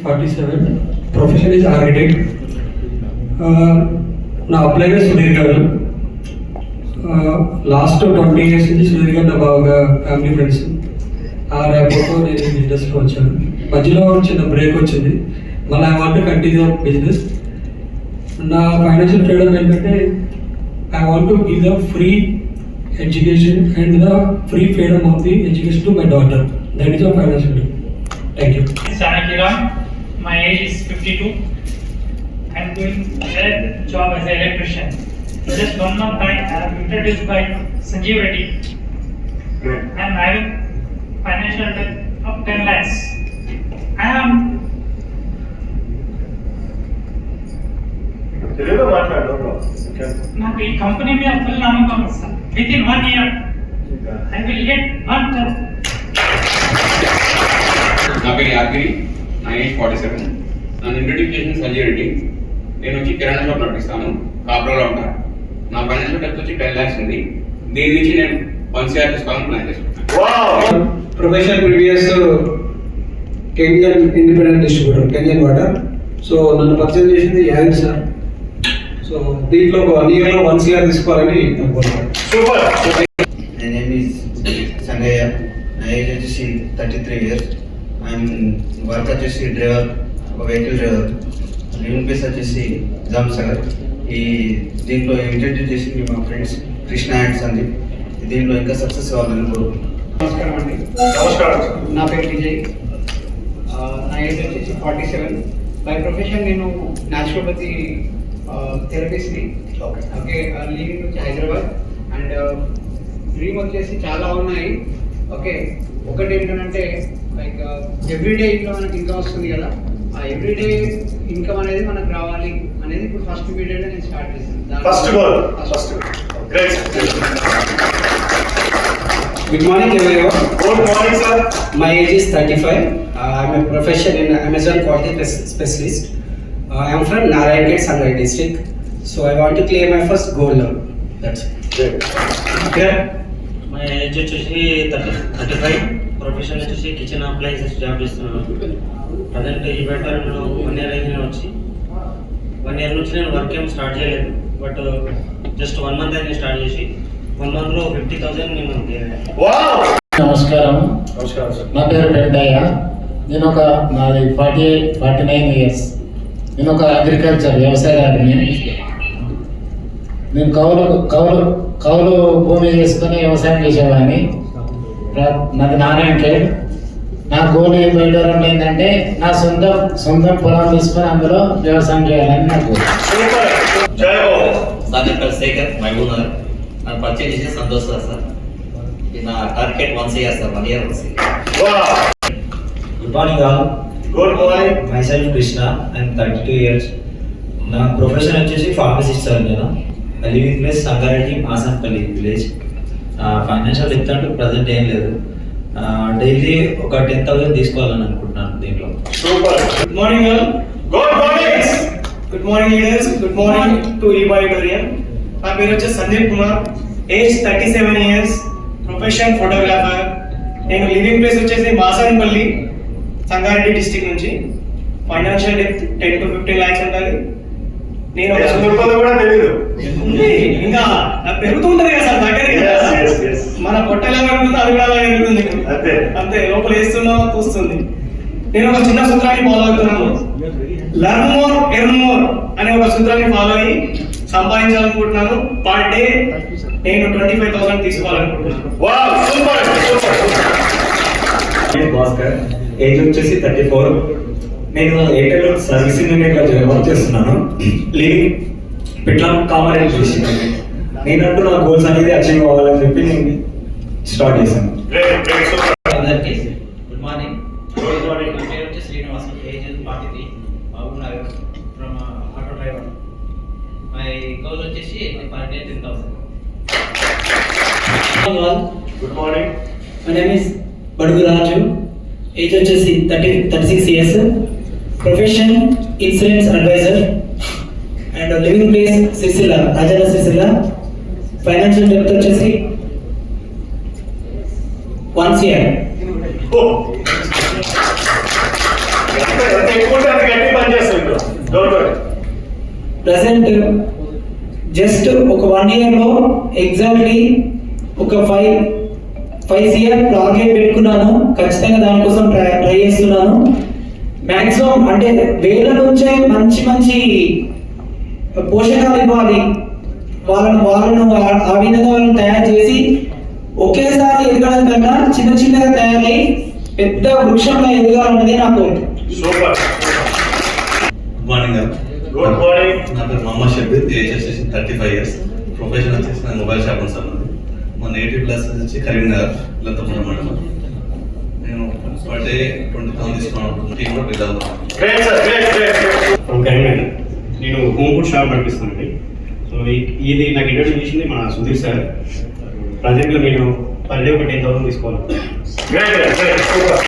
47. Profession is architect. నా అప్లైగా సుధీర్ గారు. Last 20 years నుంచి సుధీర్ గారు నా బాగా ఫ్యామిలీ ఫ్రెండ్స్. ఆ రేపటితో నేను బిజినెస్లో వచ్చాను. మధ్యలో చిన్న బ్రేక్ వచ్చింది. మళ్ళీ ఐ వాంట్ కంటిన్యూ బిజినెస్. నా ఫైనాన్షియల్ ఫ్రీడమ్ ఏంటంటే I want to give the free education and the free freedom of the education to my daughter. That is our financial freedom. Thank you. Sanakiran, my age is 52. I am doing a job as an electrician. Just 1 month back, I am introduced by Sanjeev Reddy. I am having financial debt of 10 lakhs. I am నాకు ఈ company మీద full నమ్మకం వస్తుంది. With in 1 year I will get 1 crore. నా పేరు యాదగిరి, నా age 47. నన్ను introduce చేసిన సంజయ్ రెడ్డి. నేను వచ్చి కిరాణా షాప్ నడిపిస్తాను, కాపురంలో ఉంటాను. నా ఫైనాన్షియల్ డెప్త్ వచ్చి 10 lakhs ఉంది. దీని నుంచి నేను 1 crore తీసుకోవాలని ప్లాన్ చేసుకుంటాను. Professional previous canyon independent distributor canyon water. So నన్ను పరిచయం చేసింది యాదగిరి సార్. సో దీంట్లో 1 year 1 crore తీసుకోవాలని అనుకుంటున్నాను. My name is Sangaya. My age is 33 years. I'm work వచ్చేసి డ్రైవర్, ఒక వెహికల్ డ్రైవర్. లివింగ్ ప్లేస్ వచ్చేసి జామ్సాగర్. ఈ దీంట్లో ఇంట్రడ్యూస్ చేసి మా ఫ్రెండ్స్ కృష్ణ అండ్ సందీప్. దీంట్లో ఇంకా సక్సెస్ అవ్వాలని కోరుకుంటున్నాను. నమస్కారం అండి. నమస్కారం. నా పేరు విజయ్. నా ఏజ్ వచ్చేసి 47. బై ప్రొఫెషన్ నేను న్యాచురోపతి థెరపిస్ట్ని. ఓకే, లీవింగ్ వచ్చి హైదరాబాద్. అండ్ డ్రీమ్ వచ్చేసి చాలా ఉన్నాయి. ఓకే, ఒకటి ఏంటంటే లైక్ ఎవ్రీడే ఇంట్లో మనకి ఇన్కమ్ వస్తుంది కదా, ఆ ఎవ్రీడే ఇన్కమ్ అనేది మనకు రావాలి అనేది ఇప్పుడు ఫస్ట్ పీరియడ్ నేను స్టార్ట్ చేస్తాను. Good morning everyone. Good morning sir. My age is 35. I am a professional in Amazon quality specialist. I am from Narayanpet, Sangareddy district. So I want to clear my first gold loan. That's it. Okay. My age వచ్చేసి 35. Profession వచ్చేసి kitchen appliances job చేస్తున్నాను. Present ఈ బెటర్లో 1 year అయింది వచ్చి. 1 year నుంచి నేను work ఏం start చేయలేదు. బట్ జస్ట్ 1 month అయింది స్టార్ట్ చేసి. 1 monthలో 50,000 నేను నమస్కారం. నా పేరు పెద్దయ్య. నేను నాది 49 years. నేను ఒక అగ్రికల్చర్ వ్యవసాయదారుని. నేను కౌలు భూమి చేసుకుని వ్యవసాయం చేసేవాడిని. నాది నారాయణఖేడ్. నా గోల్ ఏం బయటం ఏంటంటే నా సొంతం పొలం తీసుకొని అందులో వ్యవసాయం చేయాలని నాకు. Shekhar my owner. నన్ను పరిచయం చేసి సంతోష్ సార్. నా target 1 crore sir, 1 year 1 crore. Good morning all. Good morning. Myself Krishna. I'm 32 years. నా ప్రొఫెషన్ వచ్చేసి ఫార్మసిస్ట్ సార్. నేను living place Sangareddy Masampally village. Financial depth అంటూ ప్రజెంట్ ఏం లేదు. డైలీ ఒక 10,000 తీసుకోవాలని అనుకుంటున్నాను దీంట్లో. Good morning all. Good morning. Good morning leaders. Good morning to ఈ బాడిటోరియం. నా పేరు వచ్చేసి Sandeep Kumar. Age 37 years. Profession photographer. నేను లివింగ్ ప్లేస్ వచ్చేసి మాసంపల్లి, సంగారెడ్డి డిస్ట్రిక్ట్ నుంచి. ఫైనాన్షియల్ డెప్త్ 10 to 15 lakhs ఉంటుంది. నేను కూడా తెలియదు ఇంకా పెరుగుతూ ఉంటుంది కదా సార్, దగ్గర మన పొట్ట ఎలా పెరుగుతుందో అది కూడా అలాగే పెరుగుతుంది. అంతే, లోపల వేస్తున్నా చూస్తుంది. నేను ఒక చిన్న సూత్రాన్ని ఫాలో అవుతున్నాను. లర్న్ మోర్ ఎర్న్ మోర్ అనే ఒక సూత్రాన్ని ఫాలో అయ్యి సంపాదించాలనుకుంటున్నాను. పర్ డే నేను 25,000 తీసుకోవాలనుకుంటున్నాను. భాస్కర్. ఏజ్ వచ్చేసి 34. నేను ఎయిర్టెల్ సర్వీసింగ్ ఇంజనీర్గా వర్క్ చేస్తున్నాను. Living Pitlam Kamareddy district. నేనంటూ నా గోల్స్ అనేది అచీవ్ అవ్వాలని చెప్పి నేను స్టార్ట్ చేశాను. Good morning. నా పేరు వచ్చి Srinivas. Age 43. Babunagar from auto driver. My goal వచ్చేసి per day 10,000. Good morning. My name is Badugu Raju. Age వచ్చేసి 36 years. Profession insurance advisor and living place Sircilla, Ajana Sircilla. Financial depth వచ్చేసి 1 crore. ఎక్కువ ఉంటే అది గట్టి పని చేస్తాం ఇప్పుడు. Don't worry. ప్రజెంట్ జస్ట్ ఒక 1 ఇయర్లో ఎగ్జాక్ట్లీ ఒక 5 CR టార్గెట్ పెట్టుకున్నాను. ఖచ్చితంగా దానికోసం ట్రై చేస్తున్నాను. మ్యాక్సిమం అంటే వేల నుంచే మంచి పోషకాలు ఇవ్వాలి, వాళ్ళను ఆ విధంగా వాళ్ళని తయారు చేసి ఒకేసారి ఎదగడం కన్నా చిన్నగా తయారై పెద్ద వృక్షంగా ఎదగాలన్నది నా కోరిక. సూపర్. గుడ్ మార్నింగ్ గారు. Good morning. నా పేరు మొహమ్మద్ షబీర్, ఏజ్ వచ్చేసి 35 ఇయర్స్. ప్రొఫెషన్ వచ్చేసి నా మొబైల్ షాప్ ఉంది సార్ నాది. మా నేటివ్ ప్లేస్ వచ్చి కరీంనగర్, లతపురం మండలం. నేను పర్ డే 20,000 తీసుకున్నాను. టీమ్ కూడా బిల్ అవుతాను. Great sir, great. From Karimnagar. నేను హోమ్ ఫుడ్ షాప్ నడిపిస్తానండి. సో ఇది నాకు ఇంట్రడ్యూస్ చేసింది మన సుధీర్ సార్. ప్రజెంట్గా నేను పర్ డే ఒక 10,000 తీసుకోవాలి. Great, super.